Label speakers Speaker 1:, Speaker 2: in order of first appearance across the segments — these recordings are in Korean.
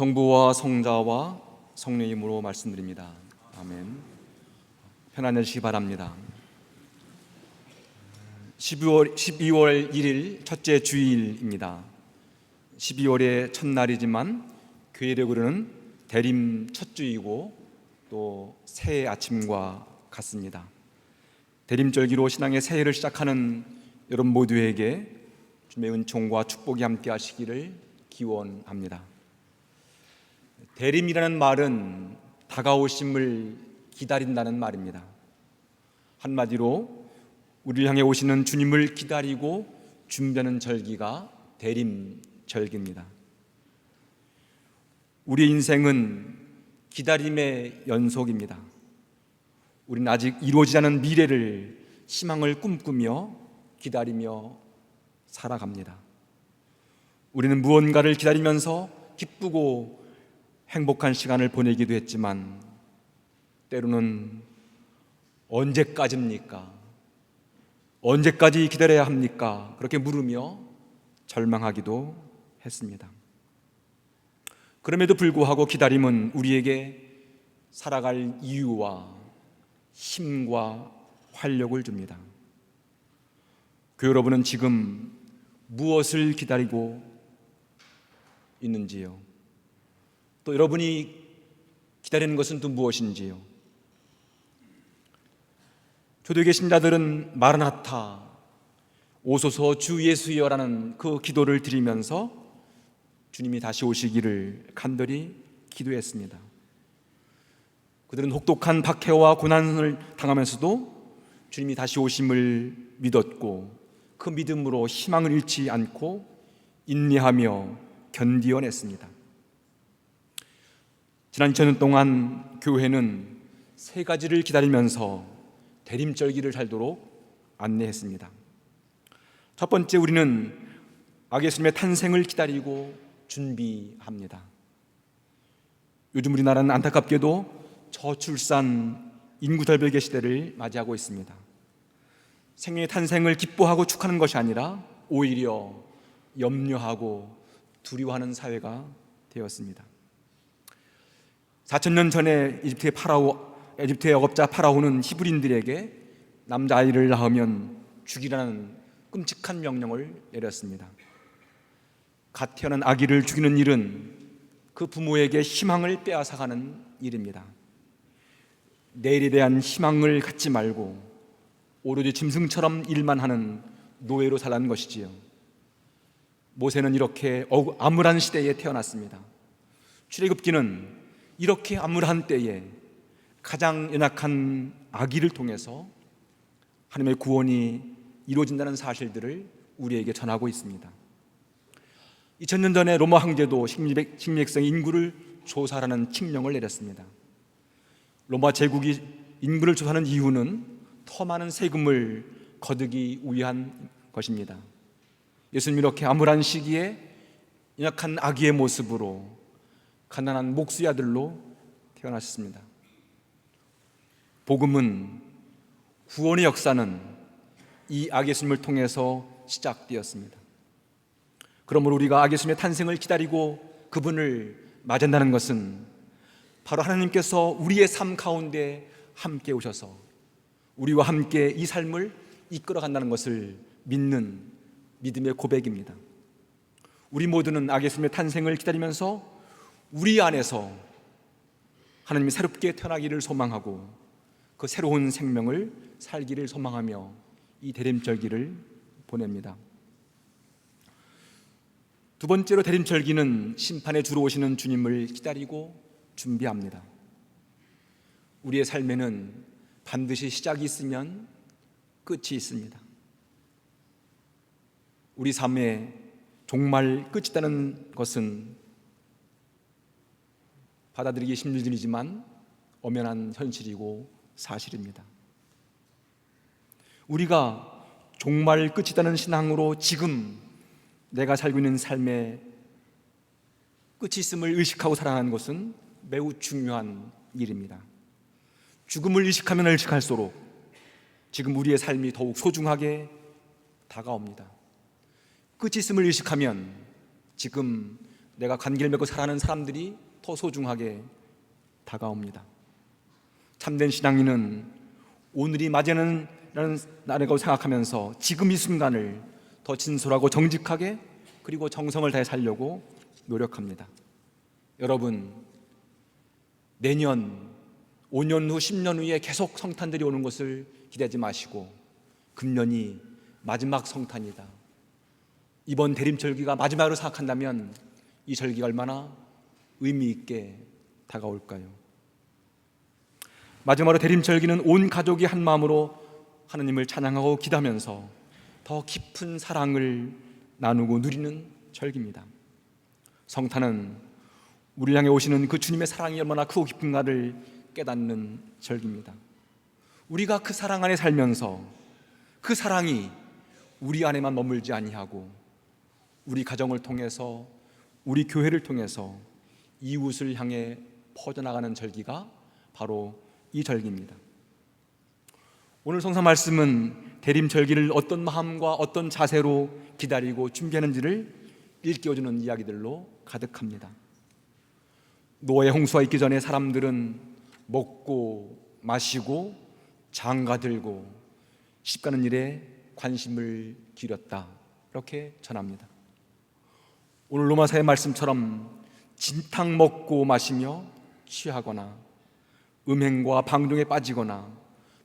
Speaker 1: 성부와 성자와 성령의 이름으로 말씀드립니다. 아멘. 편안하시기 바랍니다. 12월 1일 첫째 주일입니다. 12월의 첫날이지만 교회력으로는 대림 첫 주이고 또 새해 아침과 같습니다. 대림절기로 신앙의 새해를 시작하는 여러분 모두에게 주님의 은총과 축복이 함께 하시기를 기원합니다. 대림이라는 말은 다가오심을 기다린다는 말입니다. 한마디로 우리를 향해 오시는 주님을 기다리고 준비하는 절기가 대림절기입니다. 우리의 인생은 기다림의 연속입니다. 우리는 아직 이루어지지 않은 미래를 희망을 꿈꾸며 기다리며 살아갑니다. 우리는 무언가를 기다리면서 기쁘고 행복한 시간을 보내기도 했지만 때로는 언제까지입니까? 언제까지 기다려야 합니까? 그렇게 물으며 절망하기도 했습니다. 그럼에도 불구하고 기다림은 우리에게 살아갈 이유와 힘과 활력을 줍니다. 교회 여러분은 지금 무엇을 기다리고 있는지요? 또 여러분이 기다리는 것은 또 무엇인지요? 초대교회 신자들은 마라나타 오소서 주 예수여라는 그 기도를 드리면서 주님이 다시 오시기를 간절히 기도했습니다. 그들은 혹독한 박해와 고난을 당하면서도 주님이 다시 오심을 믿었고 그 믿음으로 희망을 잃지 않고 인내하며 견디어냈습니다. 지난 2000년 동안 교회는 세 가지를 기다리면서 대림절기를 살도록 안내했습니다. 첫 번째, 우리는 아기 예수님의 탄생을 기다리고 준비합니다. 요즘 우리나라는 안타깝게도 저출산 인구 절벽의 시대를 맞이하고 있습니다. 생명의 탄생을 기뻐하고 축하하는 것이 아니라 오히려 염려하고 두려워하는 사회가 되었습니다. 4000년 전에 에집트의 억압자 파라오는 히브리인들에게 남자아이를 낳으면 죽이라는 끔찍한 명령을 내렸습니다. 갓 태어난 아기를 죽이는 일은 그 부모에게 희망을 빼앗아가는 일입니다. 내일에 대한 희망을 갖지 말고 오로지 짐승처럼 일만 하는 노예로 살아난 것이지요. 모세는 이렇게 암울한 시대에 태어났습니다. 출애굽기는 이렇게 암울한 때에 가장 연약한 아기를 통해서 하나님의 구원이 이루어진다는 사실들을 우리에게 전하고 있습니다. 2000년 전에 로마 황제도 식민지백성 인구를 조사하라는 칙령을 내렸습니다. 로마 제국이 인구를 조사하는 이유는 더 많은 세금을 거두기 위한 것입니다. 예수님이 이렇게 암울한 시기에 연약한 아기의 모습으로 가난한 목수의 아들로 태어나셨습니다. 복음은 구원의 역사는 이 아기 예수님을 통해서 시작되었습니다. 그러므로 우리가 아기 예수님의 탄생을 기다리고 그분을 맞이한다는 것은 바로 하나님께서 우리의 삶 가운데 함께 오셔서 우리와 함께 이 삶을 이끌어간다는 것을 믿는 믿음의 고백입니다. 우리 모두는 아기 예수님의 탄생을 기다리면서 우리 안에서 하나님이 새롭게 태어나기를 소망하고 그 새로운 생명을 살기를 소망하며 이 대림절기를 보냅니다. 두 번째로 대림절기는 심판에 주로 오시는 주님을 기다리고 준비합니다. 우리의 삶에는 반드시 시작이 있으면 끝이 있습니다. 우리 삶에 정말 끝이 있다는 것은 받아들이기 힘든 일이지만 엄연한 현실이고 사실입니다. 우리가 정말 끝이 있다는 신앙으로 지금 내가 살고 있는 삶에 끝이 있음을 의식하고 살아가는 것은 매우 중요한 일입니다. 죽음을 의식하면 의식할수록 지금 우리의 삶이 더욱 소중하게 다가옵니다. 끝이 있음을 의식하면 지금 내가 관계를 맺고 살아가는 사람들이 더 소중하게 다가옵니다. 참된 신앙인은 오늘이 맞이하는 날이라고 생각하면서 지금 이 순간을 더 진솔하고 정직하게 그리고 정성을 다해 살려고 노력합니다. 여러분, 내년 5년 후 10년 후에 계속 성탄들이 오는 것을 기대하지 마시고 금년이 마지막 성탄이다, 이번 대림절기가 마지막으로 생각한다면 이 절기가 얼마나 의미 있게 다가올까요? 마지막으로 대림절기는 온 가족이 한 마음으로 하나님을 찬양하고 기도하면서 더 깊은 사랑을 나누고 누리는 절기입니다. 성탄은 우리를 향해 오시는 그 주님의 사랑이 얼마나 크고 깊은가를 깨닫는 절기입니다. 우리가 그 사랑 안에 살면서 그 사랑이 우리 안에만 머물지 아니하고 우리 가정을 통해서, 우리 교회를 통해서 이웃을 향해 퍼져나가는 절기가 바로 이 절기입니다. 오늘 성사 말씀은 대림절기를 어떤 마음과 어떤 자세로 기다리고 준비하는지를 일깨워주는 이야기들로 가득합니다. 노아의 홍수가 있기 전에 사람들은 먹고 마시고 장가들고 시집가는 일에 관심을 기울였다, 이렇게 전합니다. 오늘 로마서의 말씀처럼 진탕 먹고 마시며 취하거나 음행과 방종에 빠지거나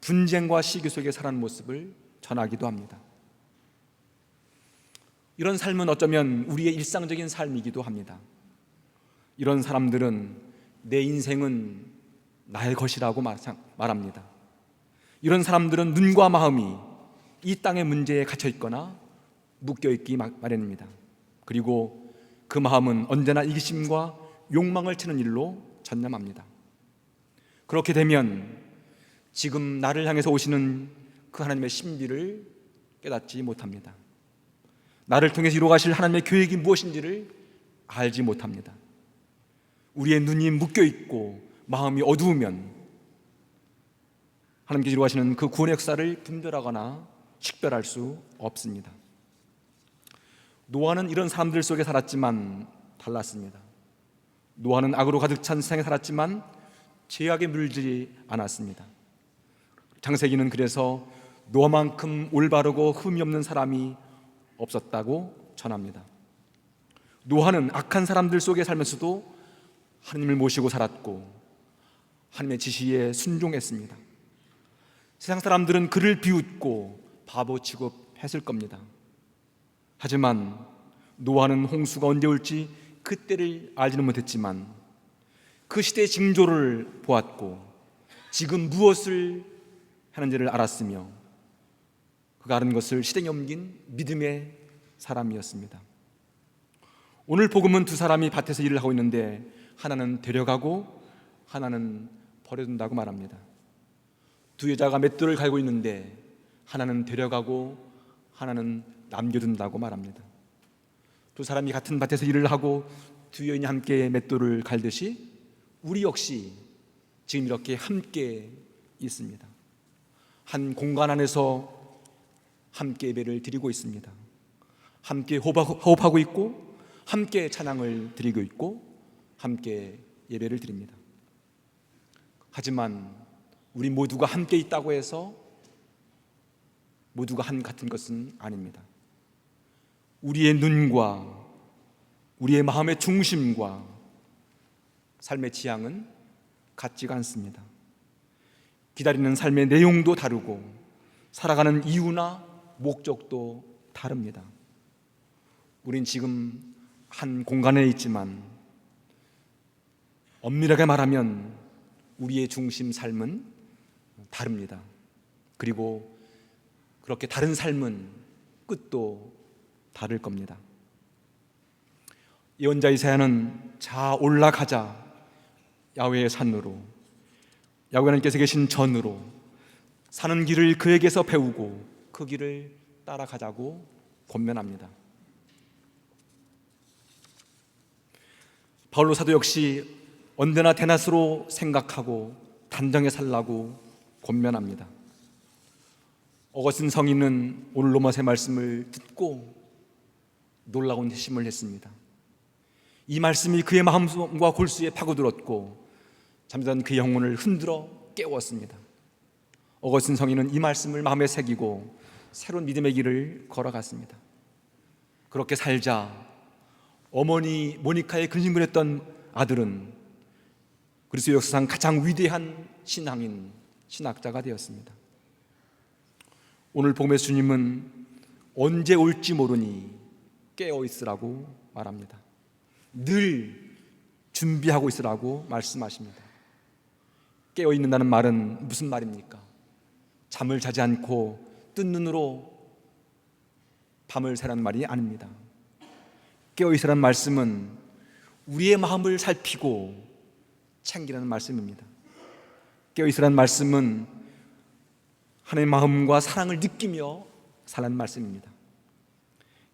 Speaker 1: 분쟁과 시기 속에 살아가는 모습을 전하기도 합니다. 이런 삶은 어쩌면 우리의 일상적인 삶이기도 합니다. 이런 사람들은 내 인생은 나의 것이라고 말합니다. 이런 사람들은 눈과 마음이 이 땅의 문제에 갇혀 있거나 묶여 있기 마련입니다. 그리고 그 마음은 언제나 이기심과 욕망을 치는 일로 전념합니다. 그렇게 되면 지금 나를 향해서 오시는 그 하나님의 신비를 깨닫지 못합니다. 나를 통해서 이루어가실 하나님의 계획이 무엇인지를 알지 못합니다. 우리의 눈이 묶여 있고 마음이 어두우면 하나님께서 이루어가시는 그 구원의 역사를 분별하거나 식별할 수 없습니다. 노아는 이런 사람들 속에 살았지만 달랐습니다. 노아는 악으로 가득 찬 세상에 살았지만 죄악에 물들지 않았습니다. 창세기는 그래서 노아만큼 올바르고 흠이 없는 사람이 없었다고 전합니다. 노아는 악한 사람들 속에 살면서도 하나님을 모시고 살았고 하나님의 지시에 순종했습니다. 세상 사람들은 그를 비웃고 바보 취급했을 겁니다. 하지만 노아는 홍수가 언제 올지 그때를 알지는 못했지만 그 시대의 징조를 보았고 지금 무엇을 하는지를 알았으며 그가 아는 것을 시대에 옮긴 믿음의 사람이었습니다. 오늘 복음은 두 사람이 밭에서 일을 하고 있는데 하나는 데려가고 하나는 버려둔다고 말합니다. 두 여자가 맷돌을 갈고 있는데 하나는 데려가고 하나는 남겨둔다고 말합니다. 두 사람이 같은 밭에서 일을 하고 두 여인이 함께 맷돌을 갈듯이 우리 역시 지금 이렇게 함께 있습니다. 한 공간 안에서 함께 예배를 드리고 있습니다. 함께 호흡하고 있고 함께 찬양을 드리고 있고 함께 예배를 드립니다. 하지만 우리 모두가 함께 있다고 해서 모두가 한 같은 것은 아닙니다. 우리의 눈과 우리의 마음의 중심과 삶의 지향은 같지가 않습니다. 기다리는 삶의 내용도 다르고 살아가는 이유나 목적도 다릅니다. 우린 지금 한 공간에 있지만 엄밀하게 말하면 우리의 중심 삶은 다릅니다. 그리고 그렇게 다른 삶은 끝도 다를 겁니다. 예언자 이사야는 자 올라가자 야훼의 산으로, 야훼 하나님께서 계신 전으로 사는 길을 그에게서 배우고 그 길을 따라가자고 권면합니다. 바울로 사도 역시 언제나 대낮으로 생각하고 단정히 살라고 권면합니다. 어거스틴 성인은 오늘 로마서의 말씀을 듣고 놀라운 회심을 했습니다. 이 말씀이 그의 마음과 골수에 파고들었고 잠든 그의 영혼을 흔들어 깨웠습니다. 어거스틴 성인은 이 말씀을 마음에 새기고 새로운 믿음의 길을 걸어갔습니다. 그렇게 살자 어머니 모니카의 근심거렸던 아들은 그리스도 역사상 가장 위대한 신앙인, 신학자가 되었습니다. 오늘 복음의 주님은 언제 올지 모르니 깨어 있으라고 말합니다. 늘 준비하고 있으라고 말씀하십니다. 깨어 있는다는 말은 무슨 말입니까? 잠을 자지 않고 뜬 눈으로 밤을 새라는 말이 아닙니다. 깨어 있으라는 말씀은 우리의 마음을 살피고 챙기라는 말씀입니다. 깨어 있으라는 말씀은 하나님의 마음과 사랑을 느끼며 살라는 말씀입니다.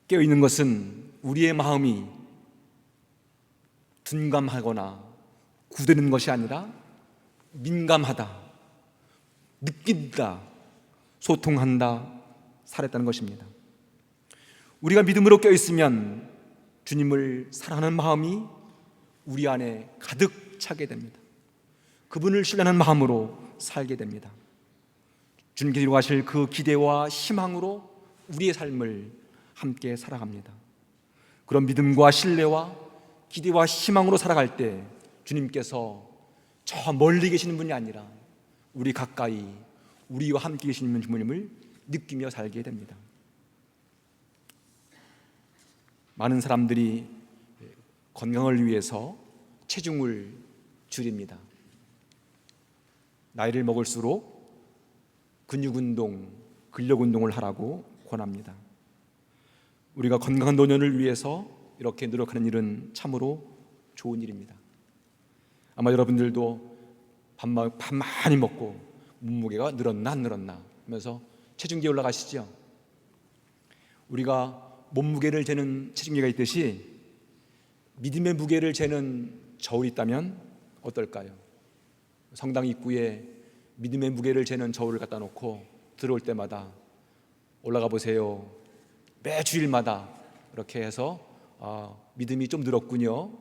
Speaker 1: 깨어 있는 것은 우리의 마음이 둔감하거나 굳어있는 것이 아니라 민감하다, 느낀다, 소통한다, 살았다는 것입니다. 우리가 믿음으로 깨어있으면 주님을 사랑하는 마음이 우리 안에 가득 차게 됩니다. 그분을 신뢰하는 마음으로 살게 됩니다. 주님께서 이루하실 그 기대와 희망으로 우리의 삶을 함께 살아갑니다. 그런 믿음과 신뢰와 기대와 희망으로 살아갈 때 주님께서 저 멀리 계시는 분이 아니라 우리 가까이 우리와 함께 계시는 주님을 느끼며 살게 됩니다. 많은 사람들이 건강을 위해서 체중을 줄입니다. 나이를 먹을수록 근육운동, 근력운동을 하라고 권합니다. 우리가 건강한 노년을 위해서 이렇게 노력하는 일은 참으로 좋은 일입니다. 아마 여러분들도 밥 많이 먹고 몸무게가 늘었나 안 늘었나 하면서 체중계에 올라가시죠. 우리가 몸무게를 재는 체중계가 있듯이 믿음의 무게를 재는 저울이 있다면 어떨까요? 성당 입구에 믿음의 무게를 재는 저울을 갖다 놓고 들어올 때마다 올라가 보세요. 매 주일마다 이렇게 해서 믿음이 좀 늘었군요.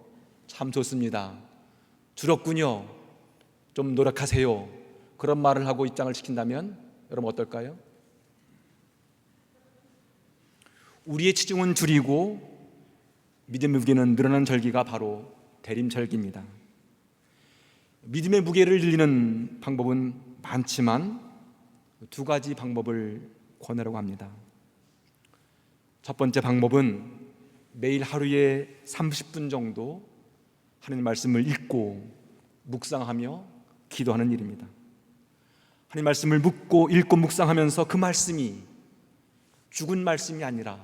Speaker 1: 참 좋습니다. 줄었군요. 좀 노력하세요. 그런 말을 하고 입장을 시킨다면 여러분 어떨까요? 우리의 체중은 줄이고 믿음의 무게는 늘어나는 절기가 바로 대림절기입니다. 믿음의 무게를 늘리는 방법은 많지만 두 가지 방법을 권하려고 합니다. 첫 번째 방법은 매일 하루에 30분 정도 하나님 말씀을 읽고 묵상하며 기도하는 일입니다. 하나님 말씀을 묵고 읽고 묵상하면서 그 말씀이 죽은 말씀이 아니라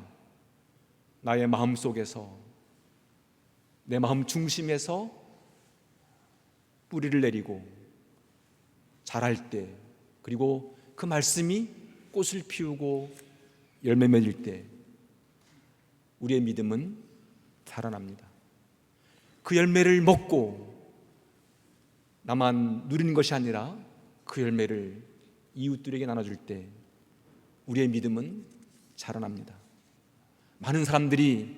Speaker 1: 나의 마음 속에서 내 마음 중심에서 뿌리를 내리고 자랄 때, 그리고 그 말씀이 꽃을 피우고 열매 맺을 때 우리의 믿음은 자라납니다. 그 열매를 먹고 나만 누리는 것이 아니라 그 열매를 이웃들에게 나눠줄 때 우리의 믿음은 자라납니다. 많은 사람들이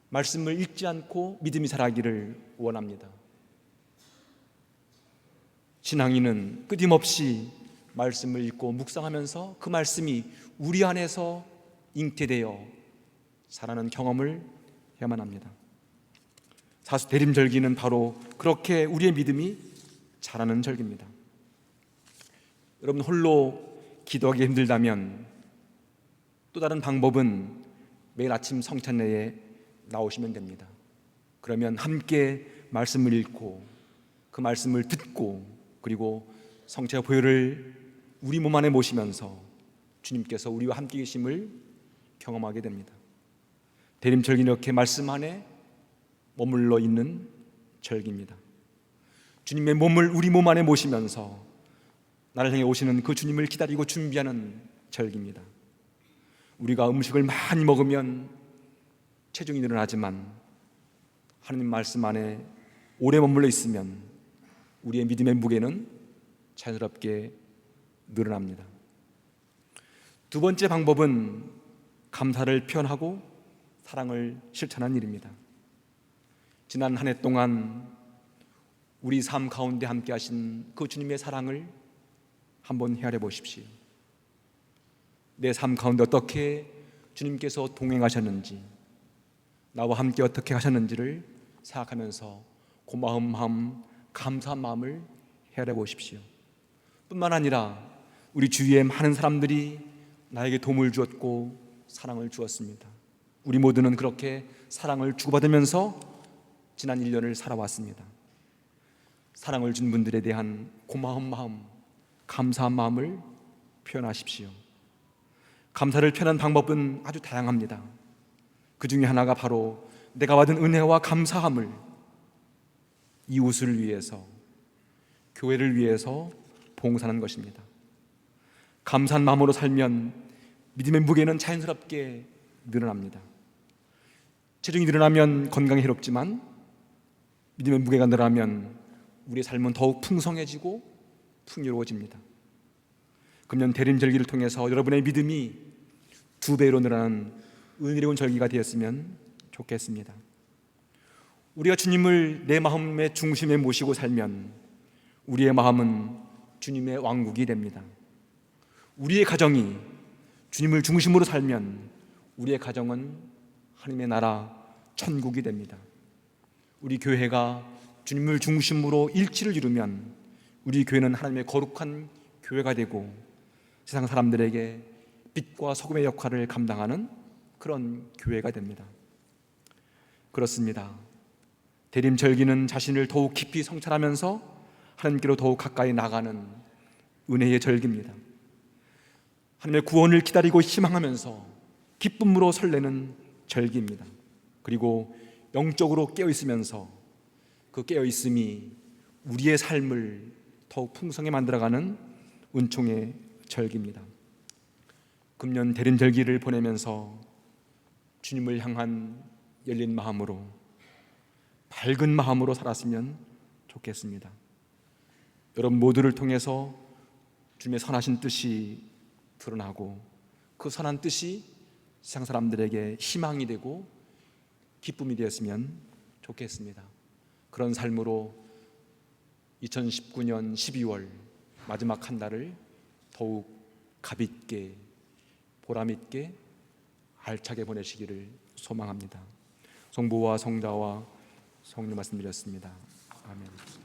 Speaker 1: 말씀을 읽지 않고 믿음이 자라기를 원합니다. 신앙인은 끊임없이 말씀을 읽고 묵상하면서 그 말씀이 우리 안에서 잉태되어 자라는 경험을 해야만 합니다. 사수 대림절기는 바로 그렇게 우리의 믿음이 자라는 절기입니다. 여러분 홀로 기도하기 힘들다면 또 다른 방법은 매일 아침 성찬회에 나오시면 됩니다. 그러면 함께 말씀을 읽고 그 말씀을 듣고 그리고 성체와 보혈을 우리 몸 안에 모시면서 주님께서 우리와 함께 계심을 경험하게 됩니다. 대림절기는 이렇게 말씀 안에 머물러 있는 절기입니다. 주님의 몸을 우리 몸 안에 모시면서 나를 향해 오시는 그 주님을 기다리고 준비하는 절기입니다. 우리가 음식을 많이 먹으면 체중이 늘어나지만 하나님 말씀 안에 오래 머물러 있으면 우리의 믿음의 무게는 자연스럽게 늘어납니다. 두 번째 방법은 감사를 표현하고 사랑을 실천하는 일입니다. 지난 한 해 동안 우리 삶 가운데 함께 하신 그 주님의 사랑을 한번 헤아려 보십시오. 내 삶 가운데 어떻게 주님께서 동행하셨는지, 나와 함께 어떻게 하셨는지를 생각하면서 고마운 마음, 감사한 마음을 헤아려 보십시오. 뿐만 아니라 우리 주위에 많은 사람들이 나에게 도움을 주었고 사랑을 주었습니다. 우리 모두는 그렇게 사랑을 주고받으면서 지난 1년을 살아왔습니다. 사랑을 준 분들에 대한 고마운 마음, 감사한 마음을 표현하십시오. 감사를 표현하는 방법은 아주 다양합니다. 그 중에 하나가 바로 내가 받은 은혜와 감사함을 이웃을 위해서, 교회를 위해서 봉사하는 것입니다. 감사한 마음으로 살면 믿음의 무게는 자연스럽게 늘어납니다. 체중이 늘어나면 건강에 해롭지만 믿음의 무게가 늘어나면 우리의 삶은 더욱 풍성해지고 풍요로워집니다. 금년 대림절기를 통해서 여러분의 믿음이 2배로 늘어난 은혜로운 절기가 되었으면 좋겠습니다. 우리가 주님을 내 마음의 중심에 모시고 살면 우리의 마음은 주님의 왕국이 됩니다. 우리의 가정이 주님을 중심으로 살면 우리의 가정은 하나님의 나라, 천국이 됩니다. 우리 교회가 주님을 중심으로 일치를 이루면 우리 교회는 하나님의 거룩한 교회가 되고 세상 사람들에게 빛과 소금의 역할을 감당하는 그런 교회가 됩니다. 그렇습니다. 대림절기는 자신을 더욱 깊이 성찰하면서 하나님께로 더욱 가까이 나가는 은혜의 절기입니다. 하나님의 구원을 기다리고 희망하면서 기쁨으로 설레는 절기입니다. 그리고 영적으로 깨어있으면서 그 깨어있음이 우리의 삶을 더욱 풍성히 만들어가는 은총의 절기입니다. 금년 대림절기를 보내면서 주님을 향한 열린 마음으로, 밝은 마음으로 살았으면 좋겠습니다. 여러분 모두를 통해서 주님의 선하신 뜻이 드러나고 그 선한 뜻이 세상 사람들에게 희망이 되고 기쁨이 되었으면 좋겠습니다. 그런 삶으로 2019년 12월 마지막 한 달을 더욱 가볍게, 보람있게, 알차게 보내시기를 소망합니다. 성부와 성자와 성령 말씀드렸습니다. 아멘.